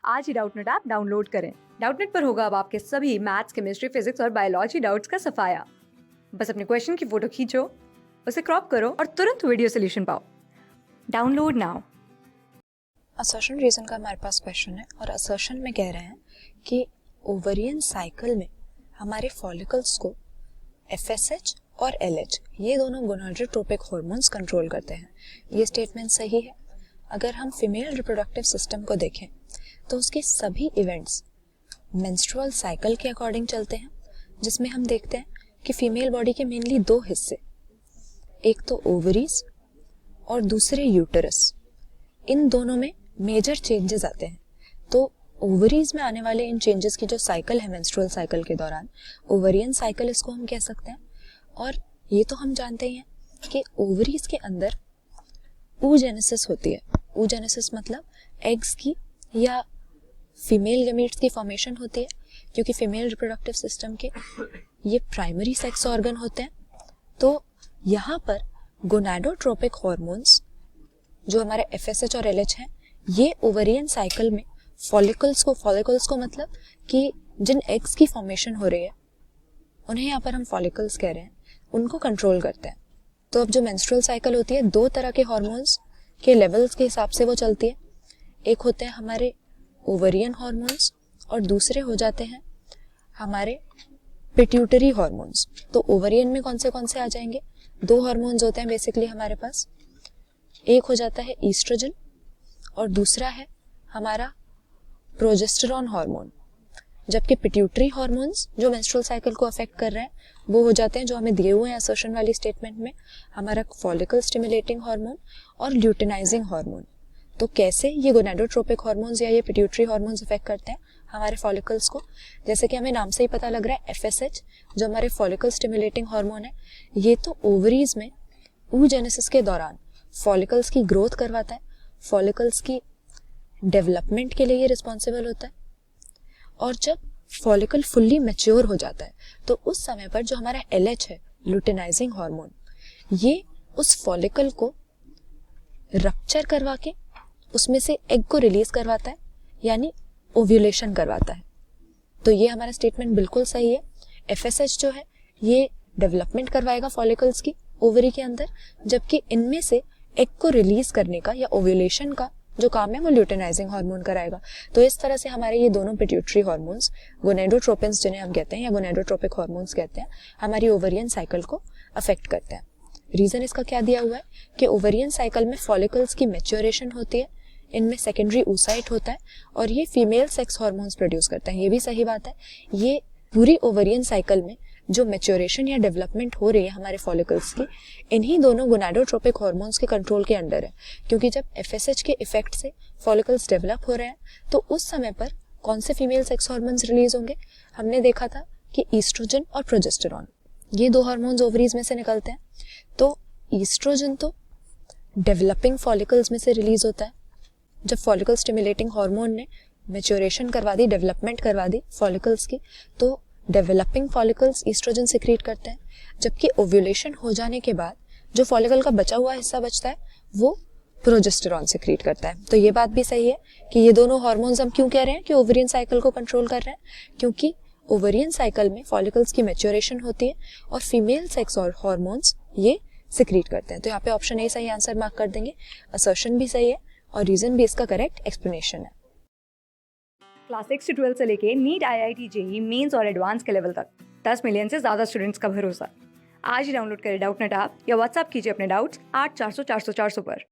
आज ही Doubtnut app download करें। Doubtnut पर होगा अब आपके सभी मैथ्स, केमिस्ट्री, फिजिक्स और बायोलॉजी डाउट्स का सफाया। बस अपने क्वेश्चन की फोटो खींचो, उसे क्रॉप करो और तुरंत वीडियो सोल्यूशन पाओ। Download now. असर्शन रीजन का हमारे पास क्वेश्चन है और असर्शन में कह रहे हैं कि ओवरियन साइकिल में हमारे फॉलिकल्स को एफएसएच और एलएच ये दोनों गोनाडोट्रोपिक हार्मोन्स कंट्रोल करते हैं। ये स्टेटमेंट सही है। अगर हम फीमेल रिप्रोडक्टिव सिस्टम को देखें तो उसके सभी इवेंट्स मेंस्ट्रुअल साइकिल के अकॉर्डिंग चलते हैं, जिसमें हम देखते हैं कि फीमेल बॉडी के मेनली दो हिस्से, एक तो ओवरीज और दूसरे यूटरस, इन दोनों में मेजर चेंजेस आते हैं। तो ओवरीज में आने वाले इन चेंजेस की जो साइकिल है मेंस्ट्रुअल साइकिल के दौरान, ओवरियन साइकिल इसको हम कह सकते हैं। और ये तो हम जानते ही हैं कि ओवरीज के अंदर oogenesis होती है। oogenesis मतलब एग्स की या फीमेल गमीट्स की फॉर्मेशन होती है, क्योंकि फीमेल रिप्रोडक्टिव सिस्टम के ये प्राइमरी सेक्स ऑर्गन होते हैं। तो यहाँ पर गोनाडोट्रोपिक हार्मोन्स जो हमारे एफएसएच और एलएच हैं, ये ओवरियन साइकिल में फॉलिकल्स को मतलब कि जिन एग्स की फॉर्मेशन हो रही है उन्हें यहाँ पर हम फॉलिकल्स कह रहे हैं, उनको कंट्रोल करते हैं। तो अब जो मेंस्ट्रुअल साइकिल होती है, दो तरह के हार्मोन्स के लेवल्स के हिसाब से वो चलती है। एक होते हैं हमारे ओवरियन हार्मोन्स और दूसरे हो जाते हैं हमारे पिट्यूटरी हार्मोन्स। तो ओवरियन में कौन से आ जाएंगे? दो हार्मोन्स होते हैं बेसिकली हमारे पास। एक हो जाता है ईस्ट्रोजन और दूसरा है हमारा प्रोजेस्टेरॉन हार्मोन। जबकि पिट्यूटरी हार्मोन्स जो मेंस्ट्रुअल साइकिल को अफेक्ट कर रहे हैं वो हो जाते हैं, जो हमें दिए हुए हैं असर्शन वाली स्टेटमेंट में, हमारा फॉलिकल स्टिमुलेटिंग हार्मोन और ल्यूटिनाइजिंग हार्मोन। तो कैसे ये गोनाडोट्रोपिक हार्मोन्स या ये पिट्यूटरी हार्मोन्स अफेक्ट करते हैं हमारे फॉलिकल्स को? जैसे कि हमें नाम से ही पता लग रहा है, एफएसएच जो हमारे फॉलिकल स्टिमुलेटिंग हार्मोन है, ये तो ओवरीज में oogenesis के दौरान फॉलिकल्स की ग्रोथ करवाता है, फॉलिकल्स की डेवलपमेंट के लिए ये रिस्पॉन्सिबल होता है। और जब फॉलिकल फुल्ली मैच्योर हो जाता है तो उस समय पर जो हमारा एलएच है, ल्यूटिनाइजिंग हार्मोन, ये उस फॉलिकल को रप्चर करवा के उसमें से एग को रिलीज करवाता है, यानी ओव्यूलेशन करवाता है। तो ये हमारा स्टेटमेंट बिल्कुल सही है। एफएसएच जो है ये डेवलपमेंट करवाएगा फॉलिकल्स की ओवरी के अंदर, जबकि इनमें से एग को रिलीज करने का या ओव्यूलेशन का जो काम है वो ल्यूटिनाइजिंग हार्मोन कराएगा। तो इस तरह से हमारे ये दोनों पिट्यूटरी हार्मोन्स, गोनेडोट्रोपिन्स जिन्हें हम कहते हैं या गोनेडोट्रोपिक हार्मोन्स कहते हैं, हमारी ओवरियन साइकिल को अफेक्ट करते हैं। रीजन इसका क्या दिया हुआ है कि ओवरियन साइकिल में फॉलिकल्स की मैच्योरेशन होती है, इनमें सेकेंडरी oocyte होता है और ये फीमेल सेक्स हार्मोन्स प्रोड्यूस करते हैं। ये भी सही बात है। ये पूरी ओवरियन साइकिल में जो मैच्योरेशन या डेवलपमेंट हो रही है हमारे फॉलिकल्स की, इन्हीं दोनों गोनाडोट्रोपिक हार्मोन्स के कंट्रोल के अंडर है। क्योंकि जब एफएसएच के इफेक्ट से फॉलिकल्स डेवलप हो रहे हैं तो उस समय पर कौन से फीमेल सेक्स हार्मोन्स रिलीज होंगे? हमने देखा था कि ईस्ट्रोजन और प्रोजेस्टेरॉन, ये दो हार्मोन्स ओवरीज में से निकलते हैं। तो ईस्ट्रोजन तो डेवलपिंग फॉलिकल्स में से रिलीज होता है। जब फॉलिकल स्टिमुलेटिंग हार्मोन ने मैच्योरेशन करवा दी, डेवलपमेंट करवा दी फॉलिकल्स की, तो डेवलपिंग फॉलिकल्स ईस्ट्रोजन सिक्रीट करते हैं। जबकि ओव्यूलेशन हो जाने के बाद जो फॉलिकल का बचा हुआ हिस्सा बचता है वो प्रोजेस्टेरॉन सिक्रीट करता है। तो ये बात भी सही है कि ये दोनों हार्मोन्स हम क्यों कह रहे हैं कि ओवरियन साइकिल को कंट्रोल कर रहे हैं, क्योंकि ओवरियन साइकिल में फॉलिकल्स की मैच्योरेशन होती है और फीमेल सेक्स और हार्मोन्स ये सिक्रीट करते हैं। तो यहाँ पे ऑप्शन ए सही आंसर मार्क कर देंगे। असर्शन भी सही है और रीजन भी इसका करेक्ट एक्सप्लेनेशन है। क्लास 6 से 12 से लेके नीट, आईआईटी, जेईई मेंस और एडवांस के लेवल तक 10 मिलियन से ज्यादा स्टूडेंट्स का भरोसा। आज ही डाउनलोड करें डाउटनेट ऐप या व्हाट्सएप कीजिए अपने डाउट्स 8400 400 400 पर।